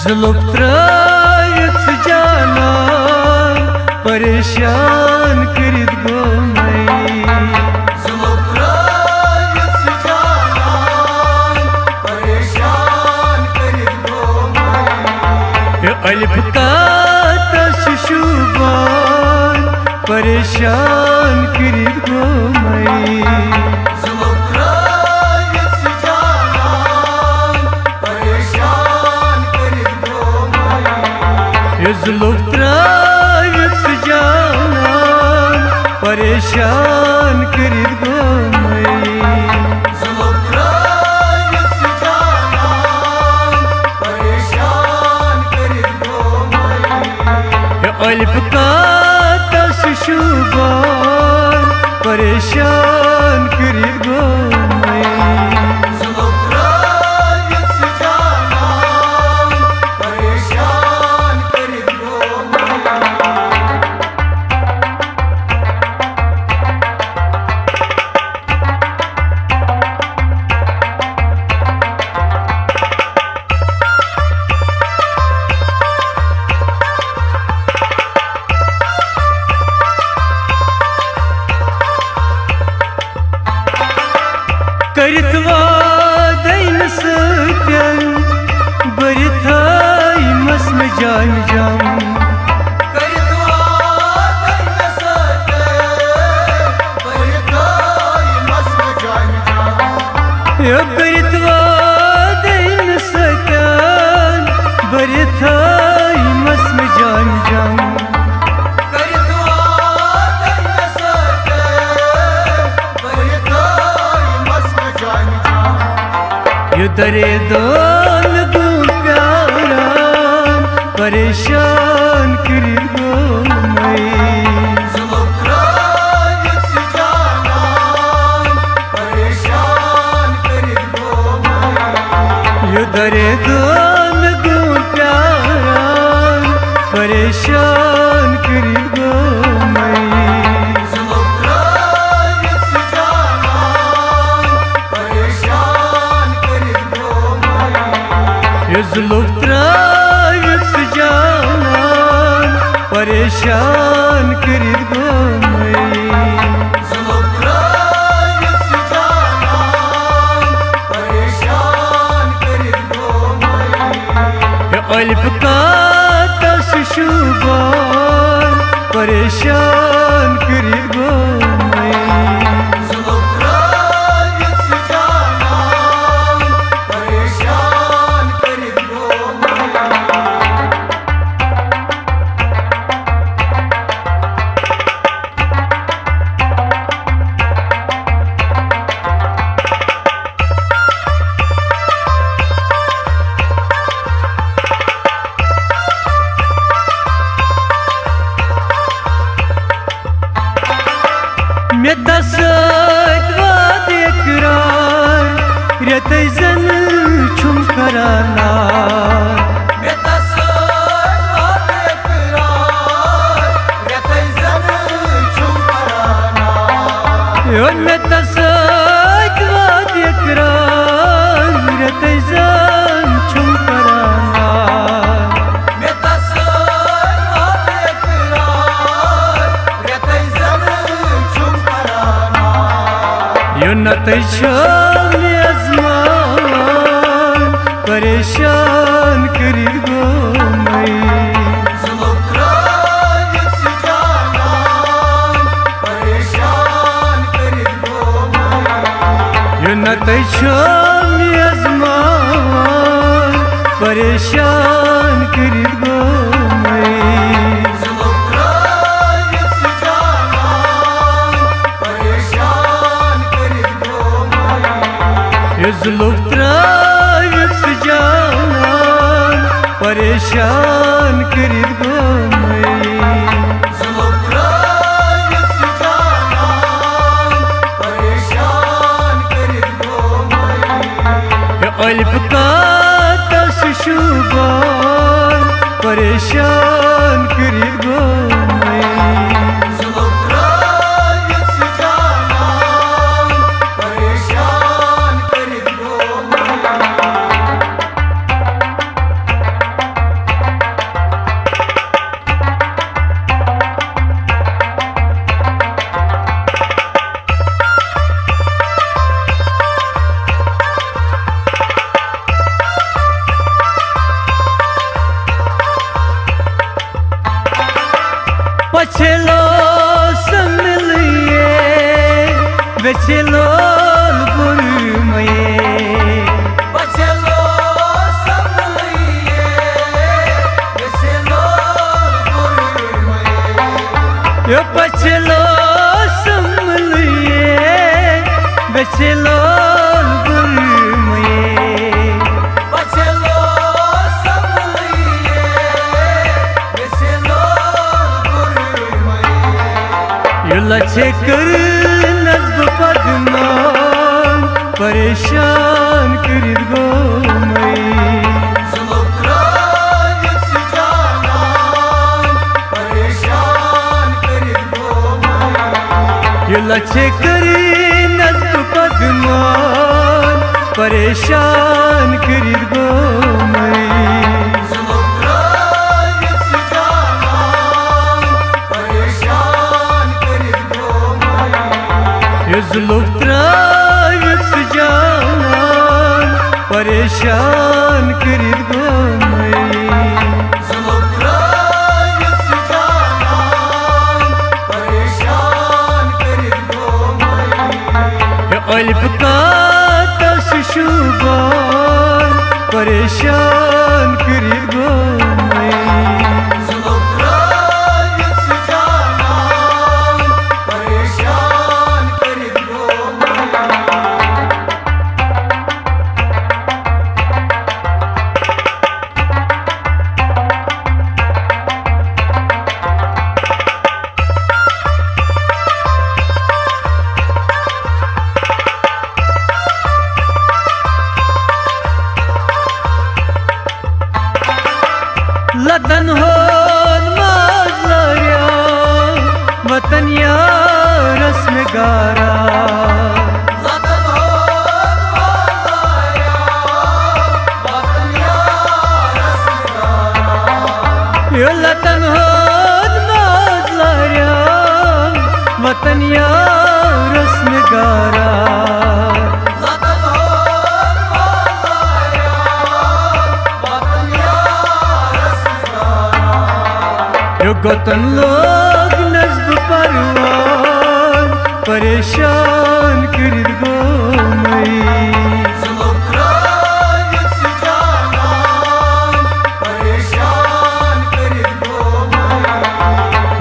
जुल्फ त्रयत जानान परेशान करित गो जुल्फ त्रयत जानान परेशान करित गो अलिफ का तशुबान परेशान करित गो जुल्फ त्रयत जानान परेशान करित गो जुल्फ त्रयत जानान परेशान करित गो अलिफ का तशुबान परेशान करित गो करितवा दैन सत्यन बरिथाई मस्म जान जाम करितवा दैन सत्यन बरिथाई मस्म जान जाम करितवा दैन सत्यन बरिथाई मस्म जान जाम दरे दोन गो प्यारान परेशान करित गो जुल्फ त्रयत जानान परेशान करित गो दरे दोन गो प्यारान परेशान करित गो जुल्फ त्रयत जानान परेशान करित गो जुल्फ त्रयत जानान परेशान करित गो अलिफ का तशुबान परेशान करित गो मे तसत वाद इकरार रेत जन छुम कराना मे तसत वाद इकरार रेत जन छुम कराना मे तसत वाद इकरार रेत जन छुम कराना नत मेजमान परेशान करित गो जुल्फ त्रयत जानान परेशान करित गो नत मेजमान परेशान करित गो जुल्फ त्रयत जानान परेशान करित गो जुल्फ त्रयत जानान परेशान करित गो अलिफ का तशुबान परेशान करित गो जुल्फ त्रयत जानान परेशान करित गो बचेलो गुरमये बचलो संभलिए बचलो गुरमये यो बचेलो संभलिए बचेलो गुरमये बचलो संभलिए बचलो गुरमये यो लछे कर नज्ब पदमान परेशान करित गो मई यो लछे करी नज्ब पदमान परेशान करित गो मई यो जुल्फ़ जान परेशान करित गो मई यो अल्प का तशुबान परेशान करित गो मई लतन हो माजलरिया वतन यार रस्म गारा यो लतन हो माजलरिया वतन यार रस्म गारा यो गतन लोग नज्ब परवान परेशान करित गो मई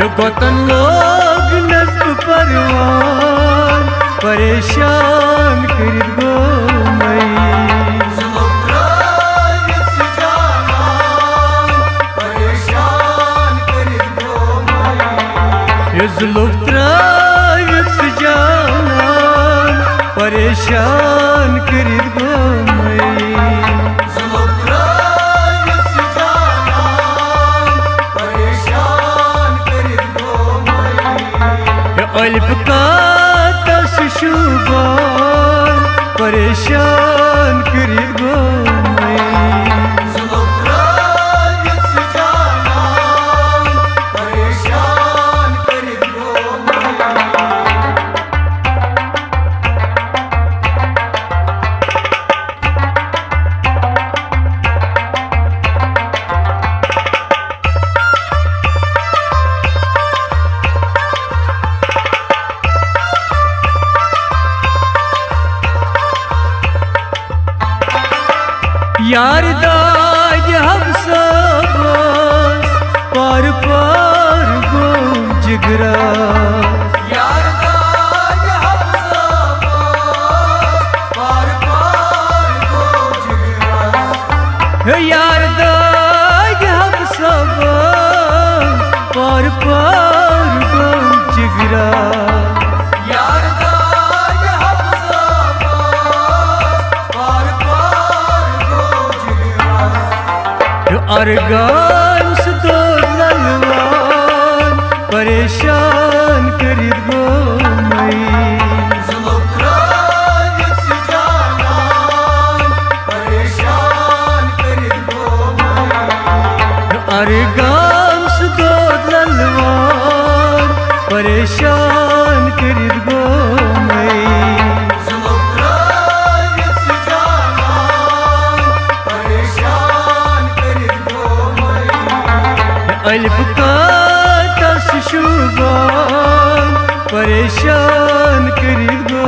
यो गतन लोग नज्ब परवान परेशान करित गो मई यो जुल्फ़ जान परेशान करित गो मई यो अल्प का तशुबान परेशान करित गो मई यार दाज हम सब पार पार गो जिगरा यार दाज हम सब पार पार गो जिगरा यार दाज हम सब पार पार गो जिगरा यार दाज हम सब पार पार गो जिगरा अरगान से दो ललवान परेशान करित गो मई अरगान से दो ललवान परेशान करित गो मई अल्प का तशुबान परेशान करित गो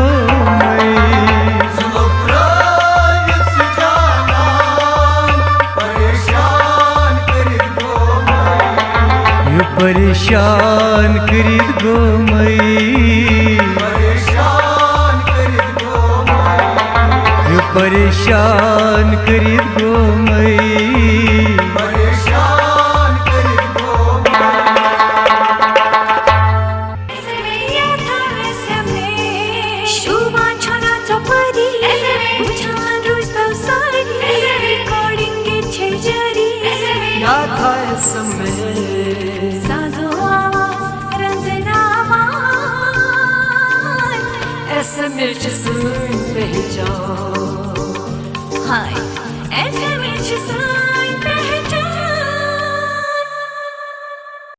परेशान करीत गो मई परेशान करीत गो मई परेशान करीत गो मई परेशान करीत गो Hi, SMS